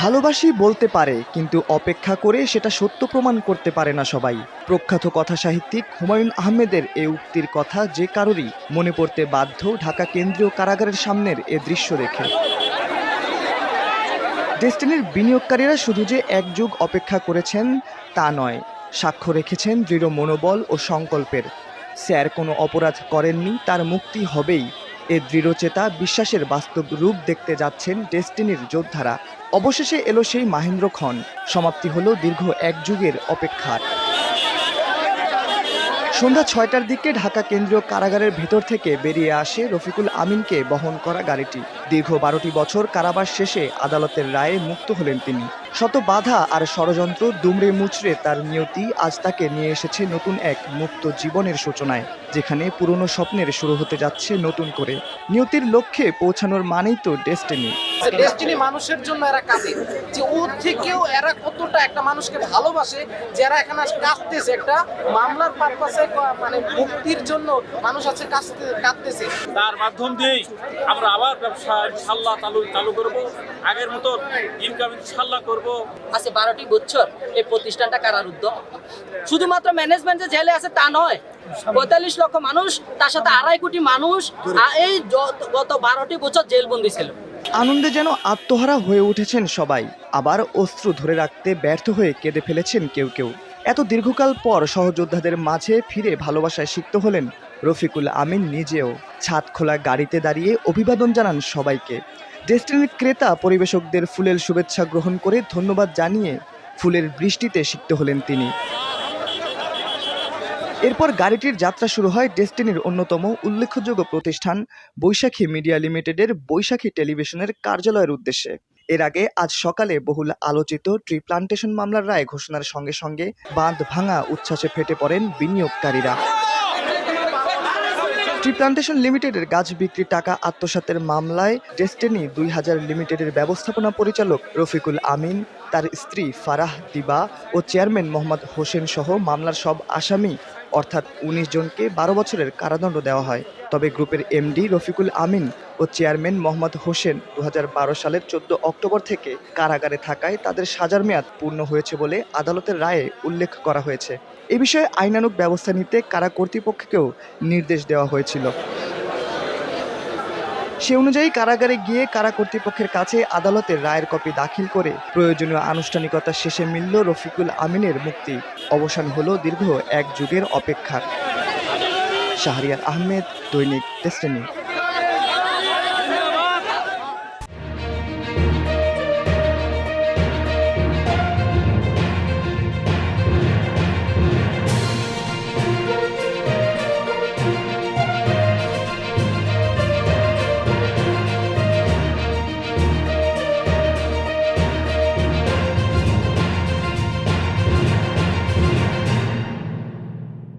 ভালোবাসি বলতে পারে, কিন্তু অপেক্ষা করে সেটা সত্য প্রমাণ করতে পারে না সবাই। প্রখ্যাত কথা সাহিত্যিক হুমায়ুন আহমেদের এই উক্তির কথা যে কারোরই মনে পড়তে বাধ্য ঢাকা কেন্দ্রীয় কারাগারের সামনের এ দৃশ্য দেখে। ডেস্টিনির বিনিয়োগকারীরা শুধু যে এক যুগ অপেক্ষা করেছেন তা নয়, সাক্ষ্য রেখেছেন দৃঢ় মনোবল ও সংকল্পের। স্যার কোনো অপরাধ করেননি, তার মুক্তি হবেই, এ দৃঢ়চেতা বিশ্বাসের বাস্তব রূপ দেখতে যাচ্ছেন ডেস্টিনির যোদ্ধারা। অবশেষে এলো সেই মাহেন্দ্রক্ষণ, সমাপ্তি হলো দীর্ঘ এক যুগের অপেক্ষার। সন্ধ্যা ৬টার দিকে ঢাকা কেন্দ্রীয় কারাগারের ভেতর থেকে বেরিয়ে আসে রফিকুল আমিনকে বহন করা গাড়িটি। দীর্ঘ ১২টি বছর কারাবাস শেষে আদালতের রায়ে মুক্ত হলেন তিনি। শত বাধা আর ষড়যন্ত্র দুমড়ে মুচড়ে তার নিয়তি আজ তাকে নিয়ে এসেছে নতুন এক মুক্ত জীবনের সূচনায়, যেখানে পুরনো স্বপ্নের শুরু হতে যাচ্ছে নতুন করে। নিয়তির লক্ষ্যে পৌঁছানোর মানেই তো ডেস্টিনি। ডেস্টিনি মানুষের জন্য এরা কাঁদে, যে ওর থেকেও এরা কতটা একটা মানুষকে ভালোবাসে, যারা এখানে কাঁদতেছে একটা মামলার পারপাসে, মানে মুক্তির জন্য মানুষ আছে কাঁদতেছে। তার মাধ্যম দিয়েই আমরা আবার ব্যবসা ইনশাআল্লাহ চালু করব, আগের মতো ইনকাম ইনশাআল্লাহ করব। আছে 12টি বছর এই প্রতিষ্ঠানটা কারারুদ্ধ। শুধুমাত্র ম্যানেজমেন্ট যে জেলে আছে তা নয়, ৪৫ লক্ষ মানুষ, তার সাথে ২.৫ কোটি মানুষ এই গত 12টি বছর জেলবন্দি ছিল। আনন্দে যেন আত্মহারা হয়ে উঠেছেন সবাই, আবার অশ্রু ধরে রাখতে ব্যর্থ হয়ে কেঁদে ফেলেছেন কেউ কেউ। এত দীর্ঘকাল পর সহযোদ্ধাদের মাঝে ফিরে ভালোবাসায় সিক্ত হলেন রফিকুল আমিন নিজেও। ছাদ খোলা গাড়িতে দাঁড়িয়ে অভিবাদন জানান সবাইকে। ডেস্টিনির ক্রেতা পরিবেশকদের ফুলের শুভেচ্ছা গ্রহণ করে ধন্যবাদ জানিয়ে ফুলের বৃষ্টিতে সিক্ত হলেন তিনি। এরপর গাড়িটির যাত্রা শুরু হয় ডেস্টিনির অন্যতম উল্লেখযোগ্য প্রতিষ্ঠান বৈশাখী মিডিয়া লিমিটেডের বৈশাখী টেলিভিশনের কার্যালয়ের উদ্দেশ্যে। এর আগে আজ সকালে বহুল আলোচিত ট্রি প্লান্টেশন মামলার রায় ঘোষণার সঙ্গে সঙ্গে বাঁধ ভাঙা উচ্ছ্বাসে ফেটে পড়েন বিনিয়োগকারীরা। ট্রি প্লান্টেশন লিমিটেডের গাছ বিক্রির টাকা আত্মসাতের মামলায় ডেস্টিনি ২০০০ লিমিটেডের ব্যবস্থাপনা পরিচালক রফিকুল আমিন, তার স্ত্রী ফারাহ দিবা ও চেয়ারম্যান মোহাম্মদ হোসেন সহ মামলার সব আসামি অর্থাৎ ১৯ জনকে ১২ বছরের কারাদণ্ড দেওয়া হয়। তবে গ্রুপের এমডি রফিকুল আমিন ও চেয়ারম্যান মোহাম্মদ হোসেন ২০১২ সালের ১৪ অক্টোবর থেকে কারাগারে থাকায় তাদের সাজার মেয়াদ পূর্ণ হয়েছে বলে আদালতের রায়ে উল্লেখ করা হয়েছে। এ বিষয়ে আইনানুগ ব্যবস্থা নিতে কারা কর্তৃপক্ষকেও নির্দেশ দেওয়া হয়েছিল। সে অনুযায়ী কারাগারে গিয়ে কারা কর্তৃপক্ষের কাছে আদালতের রায়ের কপি দাখিল করে প্রয়োজনীয় আনুষ্ঠানিকতা শেষে মিলল রফিকুল আমিনের মুক্তি। অবসান হলো দীর্ঘ এক যুগের অপেক্ষার। শাহরিয়ার আহমেদ, দৈনিক ডেস্টিনি।